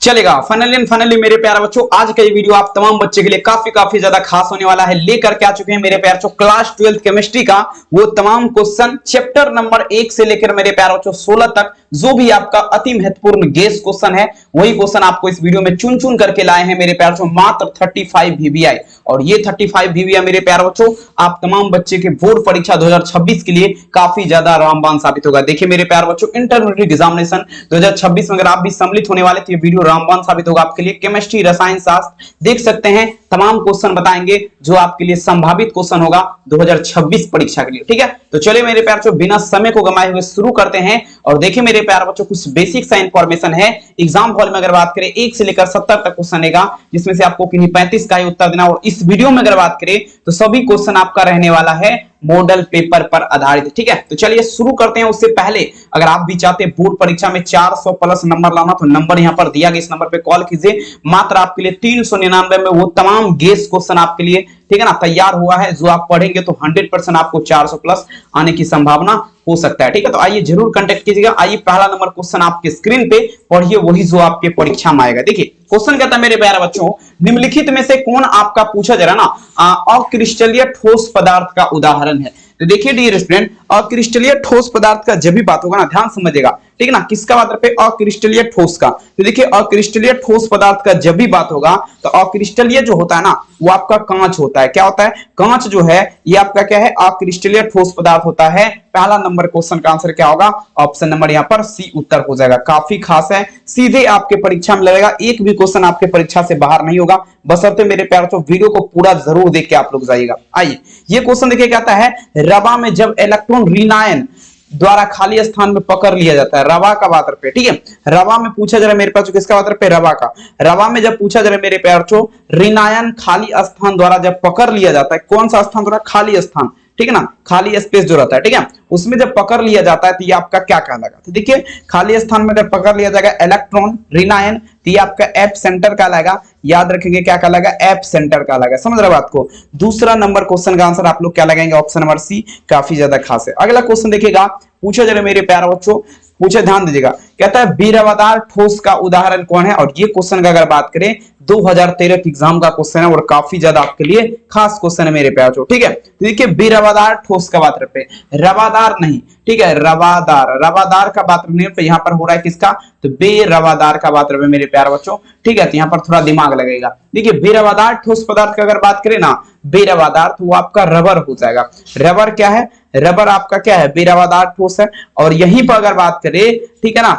चलेगा। फाइनली मेरे प्यारे बच्चों, आज का ये वीडियो आप तमाम बच्चे के लिए काफी ज्यादा खास होने वाला है। लेकर के आ चुके हैं मेरे प्यारे बच्चों क्लास 12 केमिस्ट्री का वो तमाम क्वेश्चन चैप्टर नंबर 1 से लेकर मेरे प्यारे बच्चों 16 तक, जो भी आपका अति महत्वपूर्ण गेस क्वेश्चन है वही क्वेश्चन आपको इस वीडियो में चुन चुन करके लाए हैं मेरे प्यारे बच्चों। मात्र 35 VVI, और ये 35 VVI मेरे प्यारे बच्चों आप तमाम बच्चे के बोर्ड परीक्षा 2026 के लिए काफी ज्यादा रामबाण साबित होगा। देखिए मेरे प्यारे बच्चों, इंटरमीडिएट एग्जामिनेशन 2026 में अगर आप भी सम्मिलित होने वाले तो ये वीडियो रामबाण साबित होगा आपके लिए। केमिस्ट्री, रसायन शास्त्र देख सकते हैं, तमाम क्वेश्चन बताएंगे जो आपके लिए संभावित क्वेश्चन होगा 2026 परीक्षा के लिए। ठीक है, तो चलिए मेरे प्यारे बच्चों बिना समय को गंवाए हुए शुरू करते हैं। और देखिए मेरे प्यारे बच्चों, कुछ बेसिक सा इंफॉर्मेशन है। एग्जाम हॉल में अगर बात करें 1 से लेकर 70 तक क्वेश्चन आएगा, जिसमें से आपको किन्हीं 35 का ही उत्तर देना। और इस वीडियो में अगर बात करें तो सभी क्वेश्चन आपका रहने वाला है मॉडल पेपर पर आधारित। ठीक है, तो चलिए शुरू करते हैं। उससे पहले अगर आप भी चाहते हैं बोर्ड परीक्षा में 400 प्लस नंबर लाना, तो नंबर यहां पर दिया गया, इस नंबर पे कॉल कीजिए। मात्र आपके लिए 399 में वो तमाम गेस क्वेश्चन आपके लिए, ठीक है ना, तैयार हुआ है, जो आप पढ़ेंगे तो 100% आपको 400 प्लस आने की संभावना हो सकता है। ठीक है, तो आइए जरूर कांटेक्ट कीजिएगा। आइए पहला नंबर क्वेश्चन आपके स्क्रीन पे पढ़िए, वही जो आपके परीक्षा में आएगा। देखिए क्वेश्चन कहता है मेरे प्यारे बच्चों, निम्नलिखित में से कौन आपका पूछा जा रहा ना अक्रिस्टलीय ठोस पदार्थ का उदाहरण है। तो देखिए डियर स्टूडेंट, अक्रिस्टलीय ठोस पदार्थ का जब भी बात होगा ना, ध्यान समझिएगा, ठीक है ना, किसका बात पे अक्रिस्टलीय ठोस का। तो देखिए अक्रिस्टलीय ठोस पदार्थ का जब भी बात होगा तो अक्रिस्टलीय जो होता है ना वो आपका कांच होता है। क्या होता है? कांच जो है ये आपका क्या है? अक्रिस्टलीय ठोस पदार्थ होता है। पहला नंबर क्वेश्चन का आंसर क्या होगा? ऑप्शन नंबर यहाँ पर सी उत्तर हो जाएगा। काफी खास है, सीधे आपके परीक्षा में लगेगा, एक भी क्वेश्चन आपके परीक्षा से बाहर नहीं होगा, बशर्ते मेरे प्यारे बच्चों वीडियो को पूरा जरूर देख के आप लोग जाइएगा। आइए ये क्वेश्चन देखिए, कहता है रवा में जब इलेक्ट्रॉन ऋणायन द्वारा खाली स्थान में पकड़ लिया जाता है, रवा का बात पे, ठीक है, रवा में पूछा जा रहा है मेरे पास, किसका बात पे? रवा का। रवा में जब पूछा जा रहा है मेरे प्यारे बच्चों, ऋणायन खाली स्थान द्वारा जब पकड़ लिया जाता है, कौन सा स्थान द्वारा? खाली स्थान, ठीक है ना, खाली स्पेस जो रहता है, ठीक है, उसमें जब पकड़ लिया जाता है तो ये आपका क्या कहलाएगा? तो देखिए खाली स्थान में जब पकड़ लिया जाएगा इलेक्ट्रॉन ऋणायन, तो ये आपका एफ सेंटर कहलाएगा। याद रखेंगे क्या कहलाएगा? एफ सेंटर कहलाएगा। समझ रहे बात को? दूसरा नंबर क्वेश्चन का आंसर आप लोग क्या लगाएंगे? ऑप्शन नंबर सी, काफी ज्यादा खास है। अगला क्वेश्चन देखिएगा, पूछा जा रहा है मेरे प्यारे बच्चों, पूछे, ध्यान दीजिएगा, कहता है बिरवादार ठोस का उदाहरण कौन है। और ये क्वेश्चन का अगर बात करें 2013 के एग्जाम का क्वेश्चन है और काफी ज्यादा आपके लिए खास क्वेश्चन है मेरे प्यारे बच्चों। ठीक है, तो देखिए बिरवादार ठोस का बात पे, रवादार नहीं, ठीक है, रवादार, रवादार का बात नहीं पे यहाँ पर हो रहा है किसका? तो बेरवादार का बात रहे मेरे प्यारे बच्चों। ठीक है, तो यहाँ पर थोड़ा दिमाग लगेगा। देखिए बेरवादार ठोस पदार्थ की अगर बात करें ना, बेरवादार, तो वो आपका रबर हो जाएगा। रबर क्या है? रबर आपका क्या है? बेरवादार ठोस है। और यहीं पर अगर बात करें, ठीक है ना,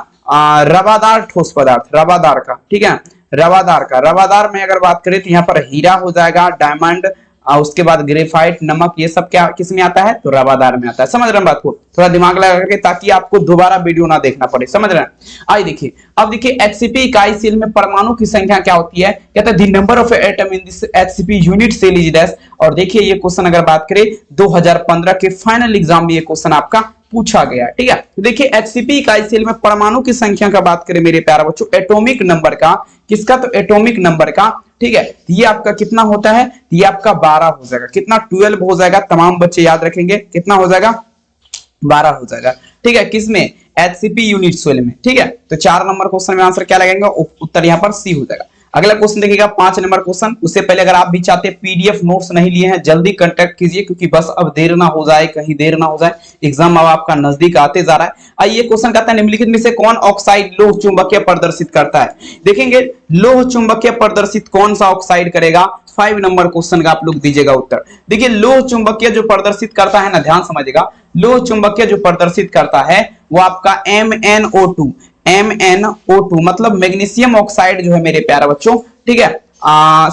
रवादार ठोस पदार्थ, रवादार का, ठीक है, रवादार का, रवादार में अगर बात करें तो यहाँ पर हीरा हो जाएगा, डायमंड, उसके बाद ग्रेफाइट, नमक, ये सब क्या किस में आता है? तो रवादार में आता है। समझ रहे हैं बात को? थोड़ा दिमाग लगा करके, ताकि आपको दोबारा वीडियो ना देखना पड़े। समझ रहे हैं? आइए देखिए, अब देखिए एचसीपी इकाई सेल में परमाणु की संख्या क्या होती है? कहता है the number of atom in this HCP unit cell is dash. और देखिए ये क्वेश्चन अगर बात करें 2015 के फाइनल एग्जाम में ये क्वेश्चन आपका पूछा गया है। ठीक है, तो देखिए एचसीपी इकाई सेल में परमाणु की संख्या का बात करें मेरे प्यारे बच्चों, एटॉमिक नंबर का, किसका? तो एटॉमिक नंबर का। ठीक है, ये आपका कितना होता है? ये आपका 12 हो जाएगा। कितना? 12 हो जाएगा। तमाम बच्चे याद रखेंगे कितना हो जाएगा? 12 हो जाएगा। ठीक है, किसमें? एचसीपी यूनिट सेल में। ठीक है, तो 4 नंबर क्वेश्चन में आंसर क्या लगेगा? उत्तर यहाँ पर सी हो जाएगा। अगला क्वेश्चन देखिएगा 5 नंबर क्वेश्चन। उससे पहले अगर आप भी चाहते हैं पीडीएफ नोट्स नहीं लिए हैं, जल्दी कांटेक्ट कीजिए, क्योंकि बस अब देर ना हो जाए, कहीं देर ना हो जाए, एग्जाम अब आपका नजदीक आते जा रहा है। आइए क्वेश्चन कहता है निम्नलिखित में से कौन ऑक्साइड लोह चुंबकीय प्रदर्शित करता है? देखेंगे लोह चुंबकीय प्रदर्शित कौन सा ऑक्साइड करेगा? 5 नंबर क्वेश्चन का आप लोग दीजिएगा उत्तर। देखिए लोह चुंबकीय जो प्रदर्शित करता है ना, ध्यान समझिएगा, लोह चुंबकीय जो प्रदर्शित करता है वो आपका MnO2, MnO2 मतलब मैग्नीशियम ऑक्साइड जो है मेरे प्यारे बच्चों। ठीक है,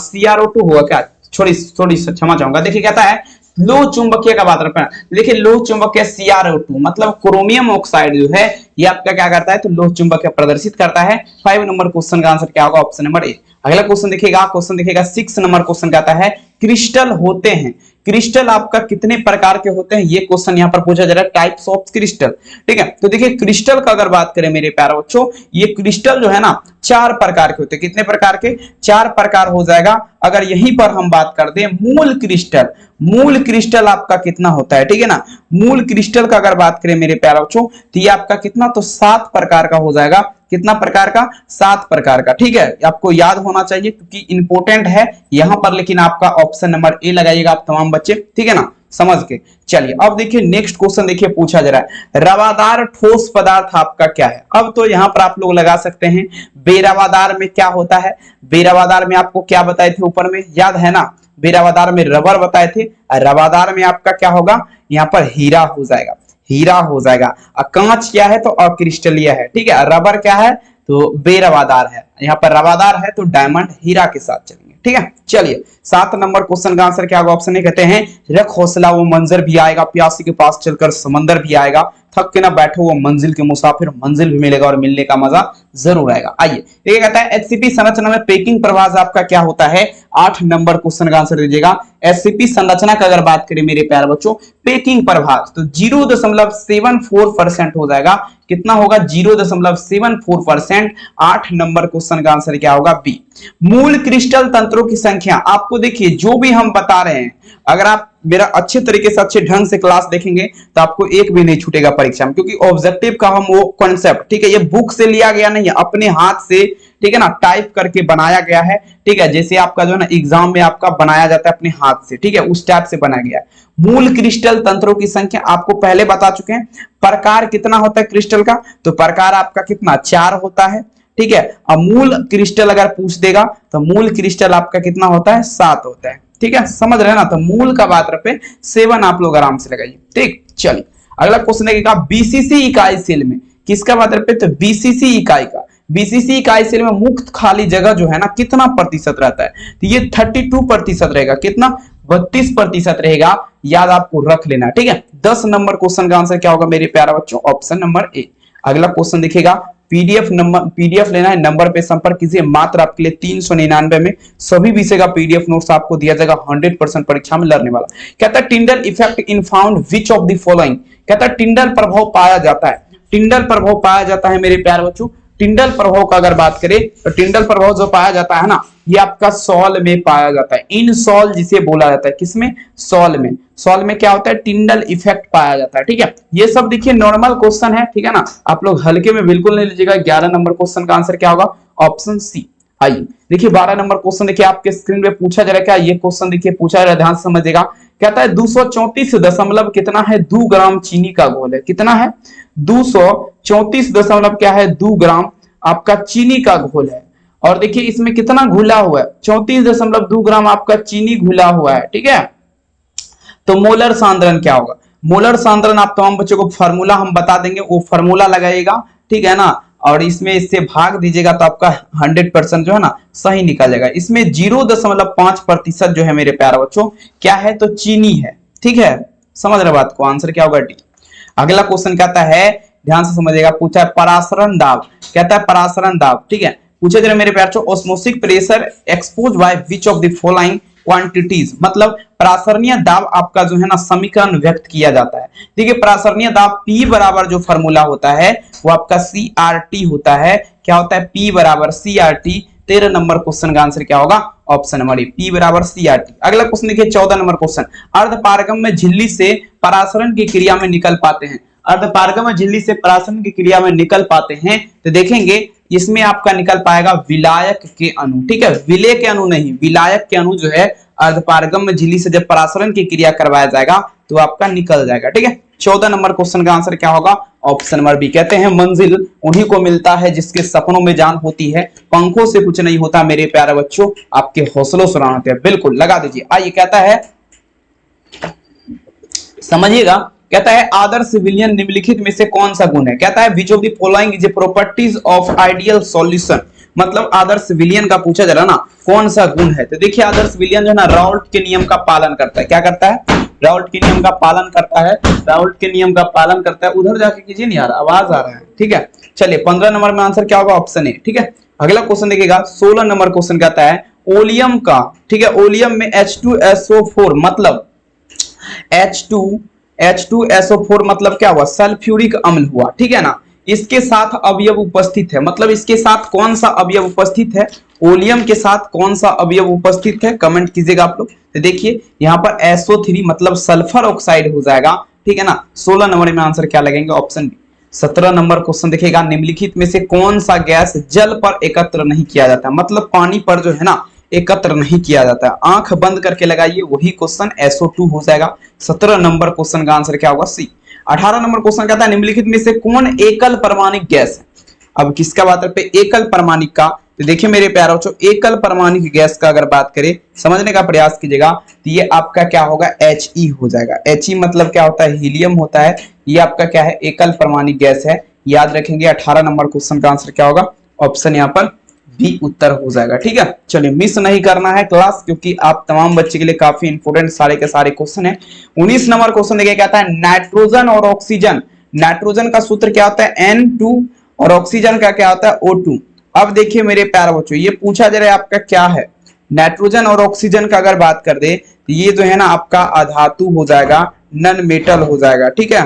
CrO2 हुआ क्या? थोड़ी क्षमा चाहूंगा। देखिए कहता है लोह चुंबकीय का बात रखना। देखिए लोह चुंबकीय CrO2 मतलब क्रोमियम ऑक्साइड जो है ये आपका क्या करता है? तो लोह चुंबकीय प्रदर्शित करता है। 5 नंबर क्वेश्चन का आंसर क्या होगा? Option number A. अगला क्वेश्चन देखिएगा 6 नंबर क्वेश्चन कहता है क्रिस्टल होते हैं। क्रिस्टल आपका कितने प्रकार के होते हैं? ये क्वेश्चन यहाँ पर पूछा जा रहा है, टाइप्स ऑफ क्रिस्टल। ठीक है, तो देखिए क्रिस्टल का अगर बात करें मेरे प्यारे बच्चों, ये क्रिस्टल जो है ना 4 प्रकार के होते हैं। कितने प्रकार के? 4 प्रकार हो जाएगा। अगर यहीं पर हम बात कर दें मूल क्रिस्टल, मूल क्रिस्टल आपका कितना होता है? ठीक है ना, मूल क्रिस्टल का अगर बात करें मेरे प्यारे बच्चों तो ये आपका कितना? तो 7 प्रकार का हो जाएगा। कितना प्रकार का? 7 प्रकार का। ठीक है, आपको याद होना चाहिए क्योंकि इंपॉर्टेंट है यहां पर, लेकिन आपका ऑप्शन नंबर ए लगाइएगा आप तमाम बच्चे, ठीक है ना, समझ के। चलिए अब देखिए नेक्स्ट क्वेश्चन देखिए पूछा जा रहा है, रवादार ठोस पदार्थ आपका क्या है? अब तो यहां पर आप लोग लगा सकते हैं बेरवादार में क्या होता है। बेरवादार में आपको क्या बताए थे ऊपर में, याद है ना? बेरवादार में रबर बताए थे, रवादार में आपका क्या होगा? यहाँ पर हीरा हो जाएगा, हीरा हो जाएगा। कांच क्या है? तो अक्रिस्टलीय है। ठीक है, रबर क्या है? तो बेरवादार है। यहाँ पर रवादार है तो डायमंड हीरा के साथ चलेंगे। ठीक है, चलिए 7 नंबर क्वेश्चन का आंसर क्या होगा? ऑप्शन ए कहते हैं, रख हौसला वो मंजर भी आएगा, प्यासी के पास चलकर समंदर भी आएगा, थक के ना बैठो वो मंजिल के मुसाफिर, मंजिल भी मिलेगा और मिलने का मजा जरूर आएगा। आइए ये कहता है एचसीपी संरचना में पैकिंग प्रभाव आपका क्या होता है? 8 नंबर क्वेश्चन का आंसर दीजिएगा। एचसीपी संरचना का अगर बात करें मेरे प्यारे बच्चों, पैकिंग प्रभाव तो 0.74% हो जाएगा। कितना होगा? 0.74%। 8 नंबर क्वेश्चन का आंसर क्या होगा? बी। मूल क्रिस्टल तंत्रों की संख्या, आपको देखिए जो भी हम बता रहे हैं, अगर आप मेरा अच्छे तरीके से अच्छे ढंग से क्लास देखेंगे तो आपको एक भी नहीं छूटेगा परीक्षा में, क्योंकि ऑब्जेक्टिव का हम वो कॉन्सेप्ट, ठीक है, ये बुक से लिया गया नहीं है, अपने हाथ से, ठीक है ना, टाइप करके बनाया गया है। ठीक है, जैसे आपका जो है ना एग्जाम में आपका बनाया जाता है अपने हाथ से, ठीक है, उस टाइप से बनाया गया है। मूल क्रिस्टल तंत्रों की संख्या आपको पहले बता चुके हैं। प्रकार कितना होता है क्रिस्टल का? तो प्रकार आपका कितना? 4 होता है। ठीक है, अब मूल क्रिस्टल अगर पूछ देगा तो मूल क्रिस्टल आपका कितना होता है? 7 होता है। ठीक है, समझ रहे हैं ना? तो मूल का बात पे 7 आप लोग आराम से लगाइए। ठीक, चलिए अगला क्वेश्चन देखिएगा, बीसीसी इकाई सेल में किसका बात पे? तो बीसीसी इकाई का। बीसीसी इकाई सेल में मुक्त खाली जगह जो है ना कितना प्रतिशत रहता है? तो ये 32% रहेगा। कितना? 32% रहेगा। याद आपको रख लेना। ठीक है, 10 नंबर क्वेश्चन का आंसर क्या होगा मेरे प्यारे बच्चों? Option number A. अगला क्वेश्चन देखिएगा, पीडीएफ लेना है, नंबर पे संपर्क कीजिए। मात्र आपके लिए 399 में सभी विषय का पीडीएफ नोट्स आपको दिया जाएगा 100% परीक्षा में लड़ने वाला। कहता है Tyndall effect in found which of the following, कहता है टिंडल प्रभाव पाया जाता है। टिंडल प्रभाव पाया जाता है मेरे प्यारे बच्चों। टिंडल प्रभाव का अगर बात करें तो टिंडल प्रभाव जो पाया जाता है ना, ये आपका सॉल में पाया जाता है। इन सॉल जिसे बोला जाता है, किसमें? सॉल में। सॉल में क्या होता है? टिंडल इफेक्ट पाया जाता है। ठीक है, ये सब देखिए नॉर्मल क्वेश्चन है, ठीक है ना, आप लोग हल्के में बिल्कुल नहीं लीजिएगा। 11 नंबर क्वेश्चन का आंसर क्या होगा? Option C. आइए देखिए 12 नंबर क्वेश्चन देखिए आपके स्क्रीन पे पूछा जा रहा है। क्या ये क्वेश्चन देखिए पूछा जा रहा है, ध्यान से समझिएगा। कहता है 234 दशमलव कितना है? 2 ग्राम चीनी का घोल है। कितना है? 234 दशमलव क्या है? 2 ग्राम आपका चीनी का घोल है। और देखिए इसमें कितना घुला हुआ है? 34.2 ग्राम आपका चीनी घुला हुआ है। ठीक है, तो मोलर सांद्रण क्या होगा? मोलर सांद्रण आप तमाम बच्चों को फार्मूला हम बता देंगे, वो फार्मूला लगाइएगा, ठीक है ना, और इसमें इससे भाग दीजिएगा तो आपका 100% जो है ना सही निकल जाएगा। इसमें 0.5% जो है मेरे प्यारे बच्चों क्या है? तो चीनी है। ठीक है, समझ रहे बात को? आंसर क्या होगा? डी। अगला क्वेश्चन कहता है, ध्यान से समझिएगा, पूछा है परासरण दाब। कहता है परासरण दाब, ठीक है, पूछे जरा मेरे प्यारे बच्चों, osmotic pressure expose by which of the following quantities, मतलब प्रासरणीय दाब आपका जो है ना समीकरण व्यक्त किया जाता है। देखिए प्रासरणीय दाब P बराबर जो फॉर्मूला होता है वो आपका CRT होता है। क्या होता है? P बराबर CRT। 13 नंबर क्वेश्चन का आंसर क्या होगा? ऑप्शन नंबर ए, P बराबर CRT। अगला क्वेश्चन देखिए 14 नंबर क्वेश्चन, अर्धपारगम में झिल्ली से परासरण की क्रिया में निकल पाते हैं। अर्धपारगम में झिल्ली से परासरण की क्रिया में निकल पाते हैं तो देखेंगे इसमें आपका निकल पाएगा विलायक के अणु। ठीक है, विलय के अणु नहीं, विलायक के अणु जो है अर्धपारगम में झिल्ली से जब परासरण की क्रिया करवाया जाएगा तो आपका निकल जाएगा। ठीक है, 14 नंबर क्वेश्चन का आंसर क्या होगा? Option number B. कहते हैं मंजिल उन्हीं को मिलता है जिसके सपनों में जान होती है, पंखों से कुछ नहीं होता मेरे प्यारे बच्चों, आपके हौसलों से होते हैं। बिल्कुल लगा दीजिए। आइए कहता है, समझिएगा, कहता है आदर्श विलयन निम्नलिखित में से कौन सा गुण है? कहता है which of the following is properties of ideal solution, मतलब आदर्श विलयन का पूछा जा रहा ना कौन सा गुण है। तो देखिए आदर्श विलयन जो है ना राउल्ट के नियम का पालन करता है। क्या करता है? राउल्ट के नियम का पालन करता है। राउल्ट के नियम का पालन करता है। उधर जाके कीजिए नहीं यार, आवाज आ रहा है। ठीक है, चलिए 15 नंबर में आंसर क्या होगा? Option A. ठीक है, अगला क्वेश्चन देखिएगा 16 नंबर क्वेश्चन कहता है ओलियम का, ठीक है, ओलियम में H2SO4 मतलब H2SO4 मतलब क्या हुआ? सल्फ्यूरिक अम्ल हुआ। ठीक है ना, इसके साथ अवयव उपस्थित है, मतलब इसके साथ कौन सा अवयव उपस्थित है? ओलियम के साथ कौन सा अवयव उपस्थित है? कमेंट कीजिएगा आप लोग। तो देखिए यहाँ पर SO3 मतलब सल्फर ऑक्साइड हो जाएगा। ठीक है ना, 16 नंबर में आंसर क्या लगेंगे? Option B. 17 नंबर क्वेश्चन देखिएगा, निम्नलिखित में से कौन सा गैस जल पर एकत्र नहीं किया जाता, मतलब पानी पर जो है ना एकत्र नहीं किया जाता। आंख बंद करके लगाइए, वही क्वेश्चन SO2 हो जाएगा। 17 नंबर क्वेश्चन का आंसर क्या होगा? सी। 18 नंबर क्वेश्चन कहता है निम्नलिखित में से कौन एकल परमाणुक गैस है। अब किसका बात करते हैं? एकल परमाणुक का। तो देखिए मेरे प्यारे बच्चों, एकल परमाणुक गैस का अगर बात करें, समझने का प्रयास कीजिएगा, तो ये आपका क्या होगा? He हो जाएगा। He मतलब क्या होता है? हीलियम होता है। ये आपका क्या है? एकल परमाणुक गैस है। याद रखेंगे 18 नंबर क्वेश्चन का आंसर क्या होगा? ऑप्शन यहाँ पर बी उत्तर हो जाएगा। ठीक है, चलिए मिस नहीं करना है क्लास, क्योंकि आप तमाम बच्चे के लिए काफी इंपोर्टेंट सारे के सारे क्वेश्चन है। 19 नंबर क्वेश्चन देखिए, कहता है नाइट्रोजन और ऑक्सीजन, नाइट्रोजन का सूत्र क्या होता है? N2 और ऑक्सीजन का क्या होता है? O2। अब देखिए मेरे प्यारे बच्चों, ये पूछा जा रहा है आपका क्या है? नाइट्रोजन और ऑक्सीजन का अगर बात कर दे तो ये जो है ना आपका अधातु हो जाएगा, नन मेटल हो जाएगा। ठीक है,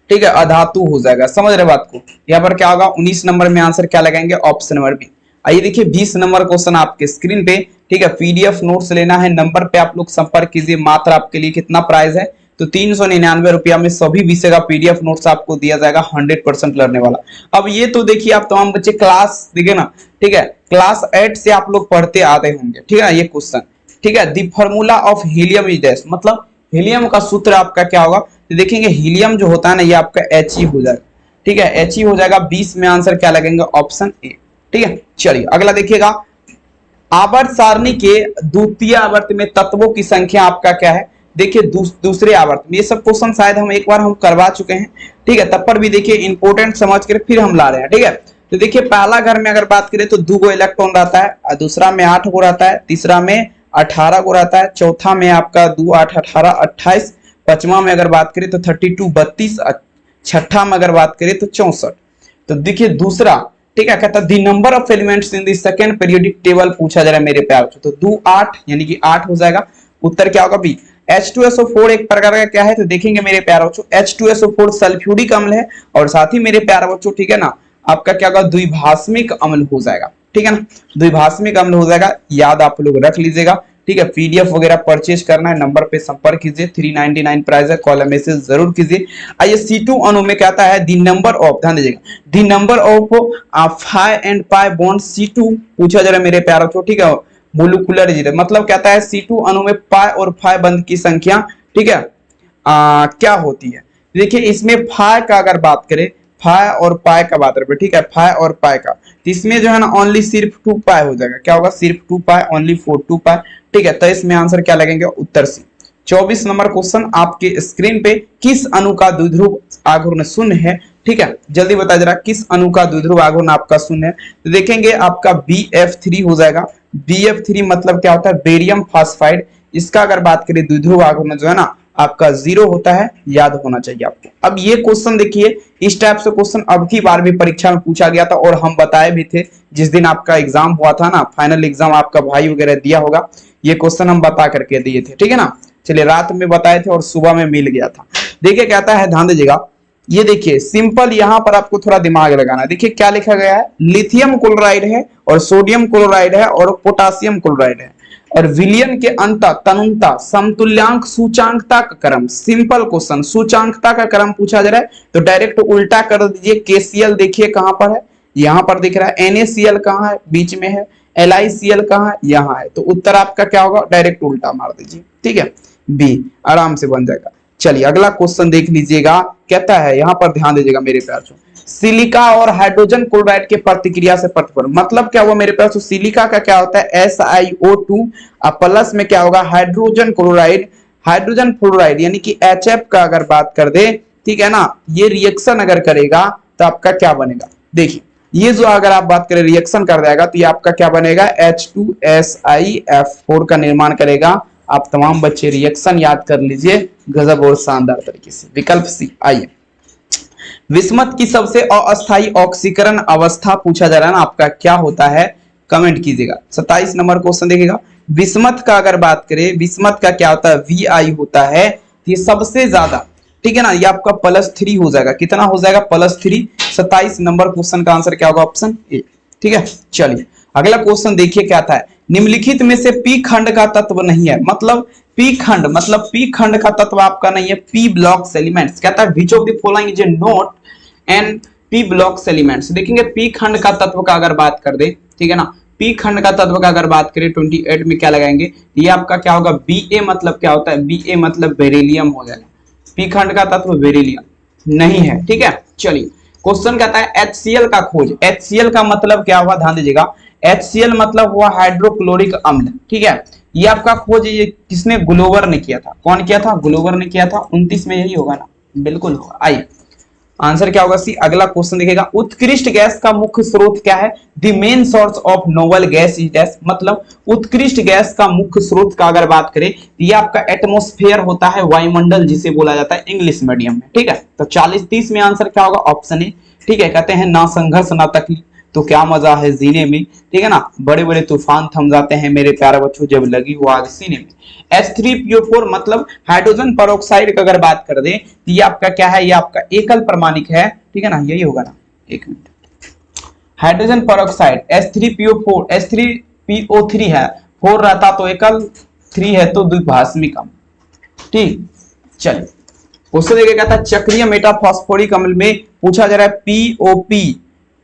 ठीक है, अधातु हो जाएगा। समझ रहे बात को? यहाँ पर क्या होगा? 19 नंबर में आंसर क्या लगाएंगे? Option number B. आइए देखिए 20 नंबर क्वेश्चन आपके स्क्रीन पे। ठीक है, पीडीएफ नोट्स लेना है, नंबर पे आप लोग संपर्क कीजिए। मात्र आपके लिए कितना प्राइस है? तो 399 रुपया में सभी विषय का पीडीएफ नोट्स आपको दिया जाएगा, 100% लर्नने वाला। अब ये तो देखिए आप तमाम बच्चे क्लास देखिए ना, ठीक है, क्लास 8 से आप लोग पढ़ते आते होंगे। ठीक है, ये क्वेश्चन, ठीक है, the formula of helium is this, मतलब हीलियम का सूत्र आपका क्या होगा? तो देखेंगे हीलियम जो होता है ना, ये आपका He हो जाएगा। ठीक है, He हो जाएगा। 20 में आंसर क्या लगेंगे? Option A. ठीक है, चलिए अगला देखिएगा, आवर्त सारणी के द्वितीय आवर्त में तत्वों की संख्या आपका क्या है? देखिए दूसरे आवर्त में, ये सब क्वेश्चन शायद हम एक बार हम करवा चुके हैं। ठीक है, तब पर भी देखिए इंपोर्टेंट समझ कर फिर हम ला रहे हैं। ठीक है, तो देखिए पहला घर में अगर बात करें तो 2 गो इलेक्ट्रॉन रहता है, दूसरा में 8 गो रहता है, तीसरा में 18 गो रहता है, चौथा में आपका 2 8 18 28, पांचवा में अगर बात करें तो 32 32, छठा में अगर बात करें तो 64। तो देखिए दूसरा, ठीक है, कहता है the number of elements in the second periodic table पूछा जा रहा है मेरे प्यार। तो 2 8 यानी कि 8 हो जाएगा। उत्तर क्या होगा? बी। H2SO4 एक प्रकार का क्या है? तो देखेंगे मेरे प्यारे बच्चों, H2SO4 सल्फ्यूरिक अम्ल है, और साथ ही मेरे प्यारे बच्चों, ठीक है ना, आपका क्या होगा? द्विभाषमिक अम्ल हो जाएगा। ठीक है ना, द्विभाषमिक अम्ल हो जाएगा। याद आप लोग रख लीजिएगा। ठीक है, पीडीएफ वगैरह परचेज करना है, नंबर पे संपर्क कीजिए। 399 प्राइस है, कॉल मैसेज जरूर कीजिए। आइए C2 अणु में कहता है द नंबर ऑफ, ध्यान दीजिएगा, the number of phi and pi bond C2 पूछा जा रहा है मेरे प्यारे बच्चों। ठीक है, मोलिकुलर इजिट मतलब कहता है C2 अणु में पाई और फाई बंध की संख्या, ठीक है, क्या होती है? देखिए इसमें फाई का अगर बात करें, फाई और पाई का बात करें, ठीक है, फाई और पाई का, तो इसमें जो है ना ओनली सिर्फ 2 पाई हो जाएगा। क्या होगा? सिर्फ 2 पाई, ओनली 4 2 पाई। ठीक है, तो इसमें आंसर क्या लगेंगे? उत्तर सी। 24 नंबर क्वेश्चन आपके स्क्रीन पे, किस अणु का द्विध्रुव आघूर्ण शून्य है? ठीक है, जल्दी बता जरा, किस अणु का द्विध्रुव आघूर्ण आपका शून्य है? तो देखेंगे आपका BF3 हो जाएगा। BF3 मतलब क्या होता है? Barium phosphide. इसका अगर बात करें द्विध्रुव आघूर्ण जो है ना आपका 0 होता है, याद होना चाहिए आपको। अब ये क्वेश्चन देखिए, इस टाइप से क्वेश्चन अब की बार भी परीक्षा में पूछा गया था, और हम बताए भी थे जिस दिन आपका एग्जाम हुआ था ना, फाइनल एग्जाम आपका भाई वगैरह दिया होगा, ये क्वेश्चन हम बता करके दिए थे। ठीक है ना, चलिए रात में बताए थे और सुबह में मिल गया था। देखिए कहता है, ध्यान दीजिएगा, ये देखिए सिंपल, यहां पर आपको थोड़ा दिमाग लगाना है। देखिए क्या लिखा गया है? लिथियम क्लोराइड है, और सोडियम क्लोराइड है, और पोटासियम क्लोराइड है, और विलयन के अंत तनुता समतुल्यांक सूचांकता का क्रम। सिंपल क्वेश्चन, सूचांकता का क्रम पूछा जा रहा है, तो डायरेक्ट उल्टा कर दीजिए। KCl देखिए कहां पर है? यहां पर दिख रहा है। NaCl कहां है? बीच में है। LiCl कहां है? यहां है। तो उत्तर आपका क्या होगा? डायरेक्ट उल्टा मार दीजिए। ठीक है, बी आराम से बन जाएगा। चलिए अगला क्वेश्चन देख लीजिएगा, कहता है, यहां पर ध्यान दीजिएगा मेरे प्यार, सिलिका और हाइड्रोजन क्लोराइड के प्रतिक्रिया से प्रतिफल, मतलब क्या हुआ मेरे पास? सिलिका का क्या होता है? SiO2, प्लस में क्या होगा? Hydrogen chloride. हाइड्रोजन फ्लोराइड यानी कि HF का अगर बात कर दे, ठीक है ना, ये रिएक्शन अगर करेगा तो आपका क्या बनेगा? देखिए ये जो अगर आप बात करें रिएक्शन कर देगा, तो ये आपका क्या बनेगा? H2SiF4 का निर्माण करेगा। आप तमाम बच्चे रिएक्शन याद कर लीजिए गजब और शानदार तरीके से। विकल्प सी। आइए, विस्मत की सबसे अस्थायी ऑक्सीकरण अवस्था पूछा जा रहा है ना आपका, क्या होता है? कमेंट कीजिएगा। 27 नंबर क्वेश्चन देखिएगा, विस्मत का अगर बात करें, विस्मत का क्या होता है? VI होता है, ये सबसे ज्यादा, ठीक है ना, ये आपका +3 हो जाएगा। कितना हो जाएगा? +3। 27 नंबर क्वेश्चन का आंसर क्या होगा? Option A. ठीक है, चलिए अगला क्वेश्चन देखिए क्या था, निम्नलिखित में से P खंड का तत्व नहीं है, मतलब पी खंड मतलब पी खंड का तत्व आपका नहीं है पी ब्लॉक्स एलिमेंट्स। कहता है which of the following is a note and P blocks elements. देखेंगे पी खंड का तत्व का अगर बात कर दे, ठीक है ना, पी खंड का तत्व का अगर बात करें 28 में क्या लगाएंगे, ये आपका क्या होगा, Ba मतलब क्या होता है, Ba मतलब बेरिलियम हो जाएगा। पी खंड का तत्व बेरिलियम नहीं है, ठीक है। चलिए क्वेश्चन कहता है HCl का खोज। HCl का मतलब क्या हुआ, ध्यान दीजिएगा, HCl मतलब हुआ हाइड्रोक्लोरिक अम्ल, ठीक है। ये आपका खोज ये किसने, ग्लोवर ने किया था। कौन किया था, ग्लोवर ने किया था। 29 में यही होगा ना, बिल्कुल होगा। आइए आंसर क्या होगा सी। अगला क्वेश्चन देखिएगा, उत्कृष्ट गैस का मुख्य स्रोत क्या है। The main source of noble gas is gas, मतलब उत्कृष्ट गैस का मुख्य स्रोत का अगर बात करें, ये आपका एटमॉस्फेयर होता है, वायुमंडल जिसे बोला जाता है इंग्लिश मीडियम में, ठीक है। तो 40-30 में आंसर क्या होगा, ऑप्शन ए, ठीक है। कहते हैं ना संघर्ष ना तकलीफ तो क्या मजा है जीने में, ठीक है ना, बड़े बड़े तूफान थम जाते हैं मेरे प्यारे बच्चों जब लगी हो आग सीने में। H3PO4 मतलब हाइड्रोजन पेरोक्साइड का अगर बात कर दे तो ये आपका क्या है, ये आपका एकल परमाणिक है, ठीक है ना, यही होगा ना, एक minute. Hydrogen peroxide H3PO4 H3PO3 है, 4 रहता तो एकल, 3 है तो द्विभाषमिक, ठीक। चलिए क्वेश्चन देखिए, कहता है चक्रीय मेटाफॉस्फोरिक अम्ल में पूछा जा रहा है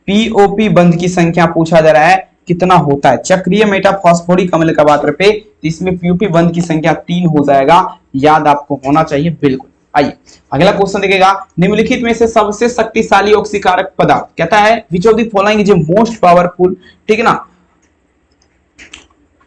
पीओपी बंध की संख्या पूछा जा रहा है कितना होता है। चक्रीय मेटाफॉस्फोरिक अम्ल का बात पे इसमें पीओपी बंध की संख्या 3 हो जाएगा, याद आपको होना चाहिए बिल्कुल। आइए अगला क्वेश्चन देखिएगा, निम्नलिखित में से सबसे शक्तिशाली ऑक्सीकारक पदार्थ, कहता है which of the following is most powerful, ठीक है ना।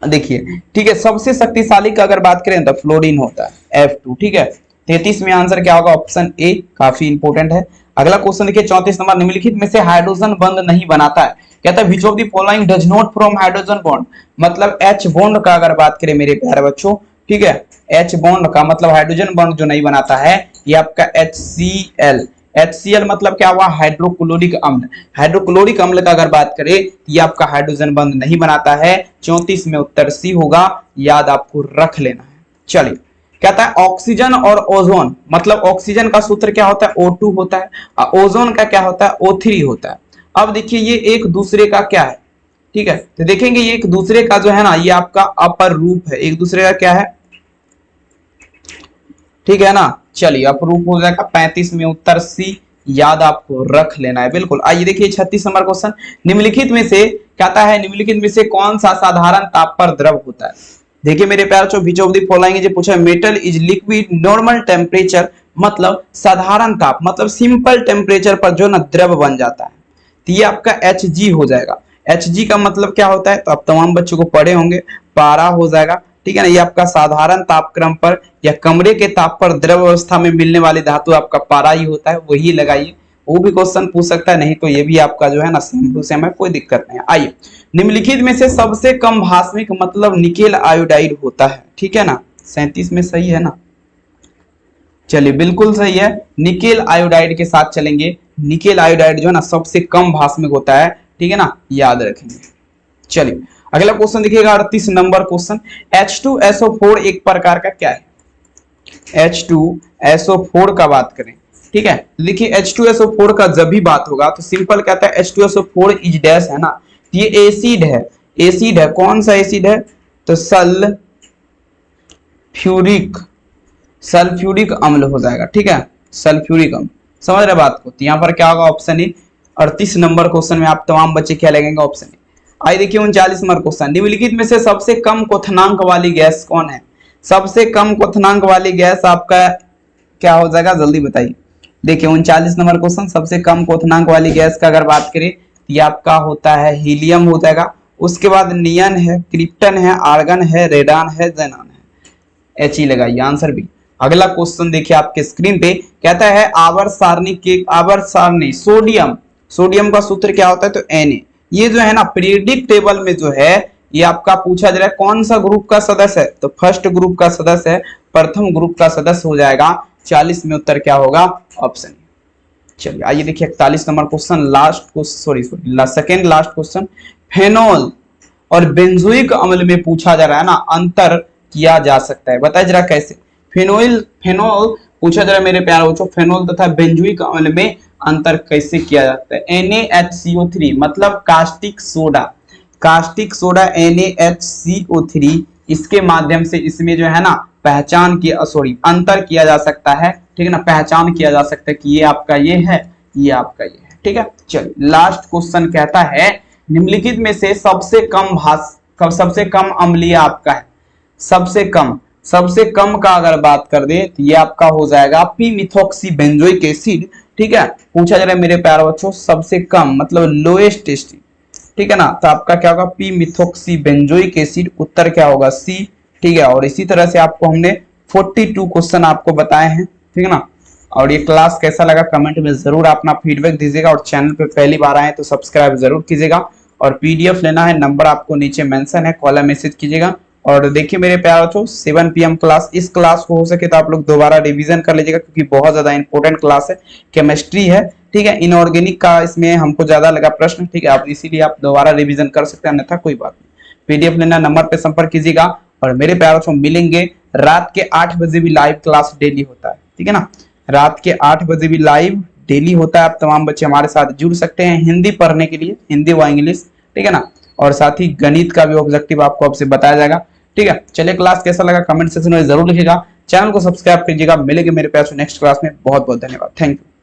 देखिए ठीक है, सबसे शक्तिशाली का अगर बात करें तो फ्लोरीन होता है F2, ठीक है। 33 में आंसर क्या होगा, ऑप्शन ए, काफी इंपोर्टेंट है। अगला क्वेश्चन देखिए 34 नंबर, निम्नलिखित में से हाइड्रोजन बंध नहीं बनाता है। कहता है which of the following does not form hydrogen bond, मतलब H बॉन्ड का अगर बात करें मेरे प्यारे बच्चों, ठीक है, H बॉन्ड का मतलब हाइड्रोजन बॉन्ड जो नहीं बनाता है ये आपका HCl मतलब क्या हुआ, हाइड्रोक्लोरिक अम्ल। हाइड्रोक्लोरिक अम्ल का अगर बात करें ये आपका हाइड्रोजन बंध नहीं बनाता है। 34 में उत्तर सी होगा, याद आपको रख लेना है। चलिए कहता है ऑक्सीजन और ओजोन, मतलब ऑक्सीजन का सूत्र क्या होता है, O2 होता है, और ओजोन का क्या होता है, O3 होता है। अब देखिए ये एक दूसरे का क्या है, ठीक है, तो देखेंगे ये एक दूसरे का जो है ना, ये आपका अपर रूप है, एक दूसरे का क्या है, ठीक है ना। चलिए अपरूप हो जाएगा। 35 में उत्तर सी, याद आपको रख लेना है बिल्कुल। आइए देखिए 36 नंबर क्वेश्चन, निम्नलिखित में से कहता है निम्नलिखित में से कौन सा साधारण ताप पर द्रव होता है। देखिए मेरे प्यार चो, विच ऑफ द फॉलोइंग जो पूछा है, metal is liquid normal temperature, मतलब साधारण ताप मतलब सिंपल टेम्परेचर पर जो ना द्रव बन जाता है, तो ये आपका Hg हो जाएगा। Hg का मतलब क्या होता है, तो आप तमाम बच्चों को पढ़े होंगे, पारा हो जाएगा, ठीक है ना। ये आपका साधारण तापक्रम पर या कमरे के ताप पर द्रव अवस्था में मिलने वाली धातु आपका पारा ही होता है, वही लगाइए। वो भी क्वेश्चन पूछ सकता है, नहीं तो ये भी आपका जो है ना सेम टू सेम है, कोई दिक्कत नहीं है। आइए निम्नलिखित में से सबसे कम भास्मिक मतलब निकेल आयोडाइड होता है, ठीक है ना। 37 में सही है ना, चलिए बिल्कुल सही है, निकेल आयोडाइड के साथ चलेंगे। निकेल आयोडाइड जो है ना सबसे कम भास्मिक होता है, ठीक है ना, याद रखेंगे। चलिए अगला क्वेश्चन देखिएगा 38 नंबर क्वेश्चन, H2SO4 एक प्रकार का क्या है। H2SO4 का बात करें, ठीक है, देखिए H2SO4 का जब भी बात होगा तो सिंपल कहता है H2SO4 इज डैश है ना, ये एसिड है, एसिड है। कौन सा एसिड है, तो सल्फ्यूरिक अम्ल हो जाएगा, ठीक है, सल्फ्यूरिक अम्ल। समझ रहे बात को, तो यहाँ पर क्या होगा, ऑप्शन ए। 38 नंबर क्वेश्चन में आप तमाम बच्चे क्या लगेंगे, ऑप्शन ए। आइए देखिए 39 नंबर क्वेश्चन, निम्नलिखित में से सबसे कम क्वथनांक वाली गैस कौन है। सबसे कम क्वथनांक वाली गैस आपका क्या हो जाएगा, जल्दी बताइए। देखिए 39 नंबर क्वेश्चन, सबसे कम क्वथनांक वाली गैस का अगर बात करें ये आपका होता है हीलियम हो जाएगा। उसके बाद नियन है, क्रिप्टन है, आर्गन है, रेडान है, जेनान है। He लगाइए आंसर भी। अगला क्वेश्चन देखिए आपके स्क्रीन पे, कहता है आवर्त सारणी सोडियम का सूत्र क्या होता है, तो Na। ये जो है ना पीरियडिक टेबल में जो है ये आपका पूछा जा रहा है कौन सा ग्रुप का सदस्य है, तो फर्स्ट ग्रुप का सदस्य है, प्रथम ग्रुप का सदस्य हो जाएगा। 40 में उत्तर क्या होगा, ऑप्शन। चलिए आइए देखिए 41 number question, second last question, phenol और बेंजोइक अम्ल में पूछा जा रहा है ना, अंतर किया जा सकता है, बताइए जरा कैसे। फेनोल पूछा जा रहा है मेरे प्यारे बच्चों, फेनोल तथा बेंजोइक अम्ल में अंतर कैसे किया जाता है। NaHCO3 मतलब कास्टिक सोडा NaHCO3 इसके माध्यम से इसमें जो है ना पहचान की सॉरी अंतर किया जा सकता है, ठीक है ना, पहचान किया जा सकता है कि ये आपका ये है, ये आपका ये है, ठीक है। चलिए लास्ट क्वेश्चन कहता है निम्नलिखित में से सबसे कम अम्लीय आपका है, सबसे कम का अगर बात कर दे तो ये आपका हो जाएगा पी मिथॉक्सी बेंजोइक एसिड, ठीक है। पूछा जा रहा है मेरे प्यारे बच्चों सबसे कम मतलब लोएस्ट एसिड, ठीक है ना, तो आपका क्या होगा पी मिथॉक्सी बेंजोइक एसिड, उत्तर क्या होगा सी, ठीक है। और इसी तरह से आपको हमने 42 क्वेश्चन आपको बताए हैं, ठीक है ना। और ये क्लास कैसा लगा कमेंट में जरूर अपना फीडबैक दीजिएगा, और चैनल पे पहली बार आए तो सब्सक्राइब जरूर कीजिएगा, और पीडीएफ लेना है नंबर आपको नीचे मेंशन है, कॉल मैसेज कीजिएगा। और देखिए मेरे प्यारे बच्चों 7 PM क्लास, इस क्लास को हो सके तो आप लोग दोबारा रिवीजन कर लीजिएगा क्योंकि बहुत ज्यादा इंपॉर्टेंट क्लास है, केमिस्ट्री है, ठीक है। इनऑर्गेनिक का इसमें हमको ज्यादा लगा प्रश्न, ठीक है, आप इसीलिए आप दोबारा रिवीजन कर सकते हैं, अन्यथा कोई बात नहीं। पीडीएफ लेना नंबर पे संपर्क कीजिएगा। और मेरे प्यारे बच्चों मिलेंगे रात के 8 बजे भी लाइव क्लास डेली होता है, ठीक है ना, रात के 8 बजे भी लाइव डेली होता है। आप तमाम बच्चे हमारे साथ जुड़ सकते हैं हिंदी पढ़ने के लिए, हिंदी व इंग्लिश, ठीक है ना। और साथ ही गणित का भी ऑब्जेक्टिव आपको अब से बताया जाएगा, ठीक है। चलिए क्लास कैसा लगा कमेंट सेक्शन में जरूर लिखिएगा, चैनल को सब्सक्राइब कीजिएगा। मिलेंगे मेरे प्यारे नेक्स्ट क्लास में, बहुत बहुत धन्यवाद, थैंक यू।